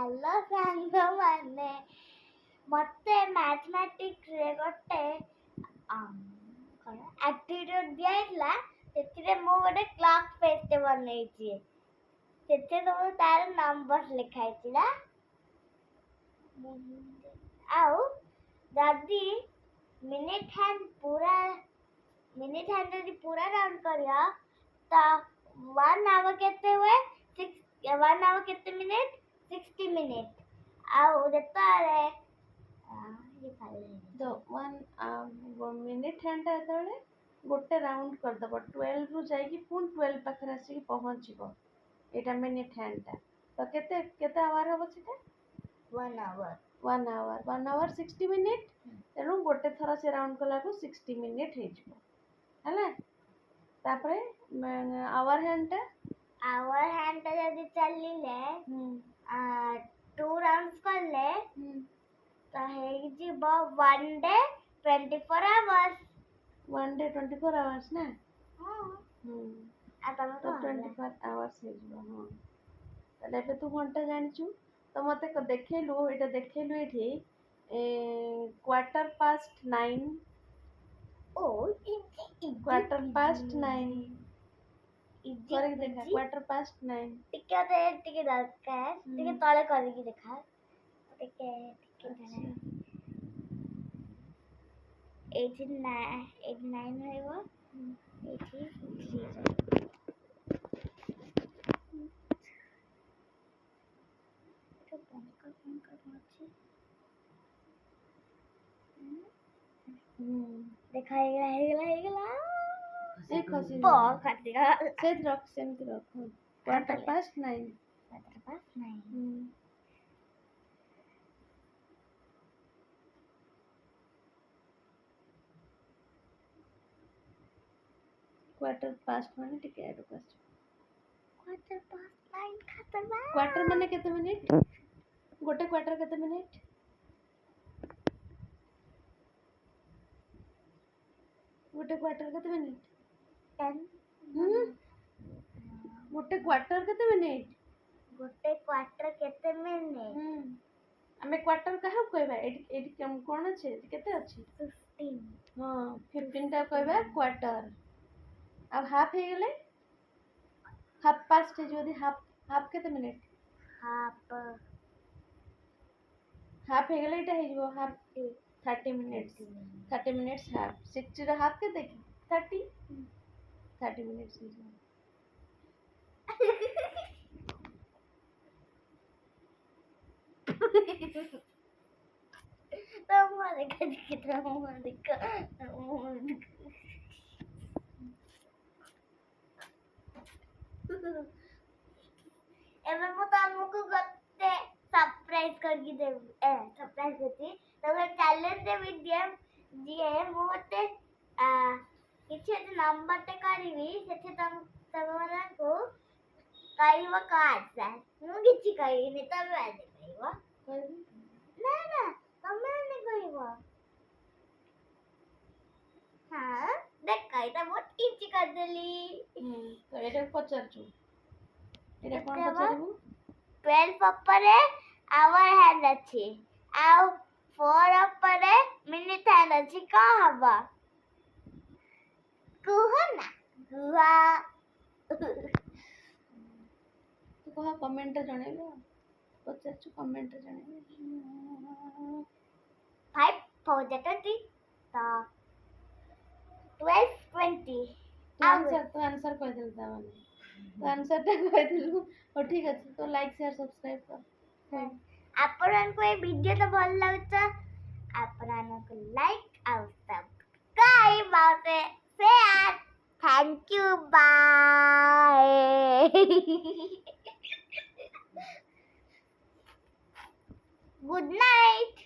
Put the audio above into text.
Hello ସାଙ୍ଗମାନେ, ମୋତେ ମ୍ୟାଥମେଟିକ୍ସରେ ଗୋଟେ ଆକ୍ଟିଭିଟି ଦିଆହେଇଥିଲା। ସେଥିରେ ମୁଁ ଗୋଟେ କ୍ଲକ୍ ଫେସ୍ଟେ ବନେଇଛି। ସେଥିରେ ସବୁ ତାର ନମ୍ବର ଲେଖା ହେଇଥିଲା। ଆଉ ଯଦି ମିନିଟ୍ ହ୍ୟାଣ୍ଡ ଯଦି ପୁରା ରାଉଣ୍ଡ କରିବା ତ 1 ଆୱାର କେତେ ହୁଏ? 1 ଆୱାର କେତେ ମିନିଟ୍? 60 ମିନିଟ୍। ଆଉ ଯେତେବେଳେ ମିନିଟ୍ ହ୍ୟାଣ୍ଡଟା ଯେତେବେଳେ ଗୋଟେ ରାଉଣ୍ଡ କରିଦେବ 12ରୁ ଯାଇକି ପୁଣି 12 ପାଖରେ ଆସିକି ପହଞ୍ଚିବ, ଏଇଟା ମିନିଟ୍ ହ୍ୟାଣ୍ଡଟା। ତ କେତେ ଆୱାର ହେବ ସେଟା? 1 ଆୱାର। 1 hour 60 minute. ତେଣୁ ଗୋଟେ ଥର ସେ ରାଉଣ୍ଡ କଲାକୁ 60 ମିନିଟ୍ ହେଇଯିବ, ହେଲା। ତାପରେ ଆୱାର ହ୍ୟାଣ୍ଡଟା ଯଦି ଚାଲିଲେ 2 ରାଉଣ୍ଡ କଲେ ତ ହେଇଯିବ 1 ଡେ 24 ଆୱାର୍ସ। 1 ଡେ 24 ଆୱାର୍ସ ନା? ତମେ ତ 24 ଆୱାର୍ସ ହେଇଯିବ। ହଁ, ତାହେଲେ ଏବେ ତୁ ଘଣ୍ଟା ଜାଣିଛୁ। ତ ମୋତେ ଦେଖେଇଲୁ ଏଇଠି 9:15। କ୍ୱାର୍ଟର ପାଷ୍ଟ 9 କରିକି ଦେଖା। 9:15। ଟିକେ ଦରକାର, ଟିକେ ତଳେ କରିକି ଦେଖା। ଟିକେ ଏଇଠି 9 ରହିବ, ଏଇଠି 3 ରହିବ। ଦେଖା ହେଇଗଲା। ସେମିତି ରଖ। 9:15। କ୍ୱାର୍ଟର ପାଷ୍ଟ ମାନେ ଟିକେ ଆଡକୁ ଆସିବ। କ୍ୱାର୍ଟର ମାନେ କେତେ ମିନିଟ୍? ଗୋଟେ କ୍ୱାର୍ଟର କେତେ ମିନିଟ୍? ଗୋଟେ କ୍ୱାର୍ଟର କେତେ ମିନିଟ୍? 10। ଗୋଟେ କ୍ୱାର୍ଟର କେତେ ମିନିଟ୍? ଆମେ କ୍ୱାର୍ଟର କାହାକୁ କହିବା? ଏଇଠି କ'ଣ ଅଛି? କେତେ ଅଛି? 15। ହଁ, 15ଟା କହିବା କ୍ୱାର୍ଟର। ଆଉ ହାଫ୍ ହେଇଗଲେ ହାଫ୍ ପାଷ୍ଟ ହେଇଯିବ। ଯଦି ହାଫ୍ କେତେ ମିନିଟ୍? ହାଫ୍ ହେଇଗଲେ ଏଇଟା ହେଇଯିବ ହାଫ୍ 30 ମିନିଟ୍ସ। 30 minutes half. 60ର ହାଫ୍ କେତେ କି? 30 ମିନିଟ୍ସ ହେଇଯିବ। ଏବେ ମୁଁ ତମକୁ ଗୋଟେ ସରପ୍ରାଇଜ କରିକି ଦେବି। ସରପ୍ରାଇଜ ଅଛି। ତମେ ଚ୍ୟାଲେଞ୍ଜ ଦେବି ଯିଏ ମୁଁ ଗୋଟେ କିଛି ଗୋଟେ ନମ୍ବରଟେ କରିବି, ସେଠି ତମମାନଙ୍କୁ କହିବ କ'ଣ ଆନ୍ସର। ମୁଁ କିଛି କହିବିନି, ତମେ ମାନେ କହିବ। ନା ତମେ ମାନେ କହିବ। ହଁ, ଦେଖ ଏଇଟା ମୁଁ କିଛି କରିଦେଲି। ତ ଏଇଟାକୁ ପଚାରୁଛୁ। ଏଇଟା କ'ଣ ପଚାରିବୁ? 12 ଉପରେ ଆୱାର ହ୍ୟାଣ୍ଡ ଅଛି, ଆଉ 4 ଉପରେ ମିନିଟ୍ ହ୍ୟାଣ୍ଡ ଅଛି। କ'ଣ ହବ? କୁହ ନା, କୁହ। ତୁ କହ, କମେଣ୍ଟରେ ଜଣେଇବୁ। ପଚାରୁଛୁ, କମେଣ୍ଟରେ ଜଣେଇବୁ। 5 4 20 ତ 12 20। ତୁ ଆନ୍ସର କହିଦେଲୁ। ତାମାନେ ତୁ ଆନ୍ସରଟା କହିଦେଲୁ। ହଉ, ଠିକ୍ ଅଛି। ତ ଲାଇକ୍, ସେୟାର, ସବସ୍କ୍ରାଇବ୍ କର। ଆପଣଙ୍କୁ ଏ ଭିଡ଼ିଓଟା ଭଲ ଲାଗୁଛି, ଆପଣମାନଙ୍କୁ ଲାଇକ୍ ଆଉ ସବସ୍କ୍ରାଇବ୍ ଆଉ share. Thank you, bye. Good night.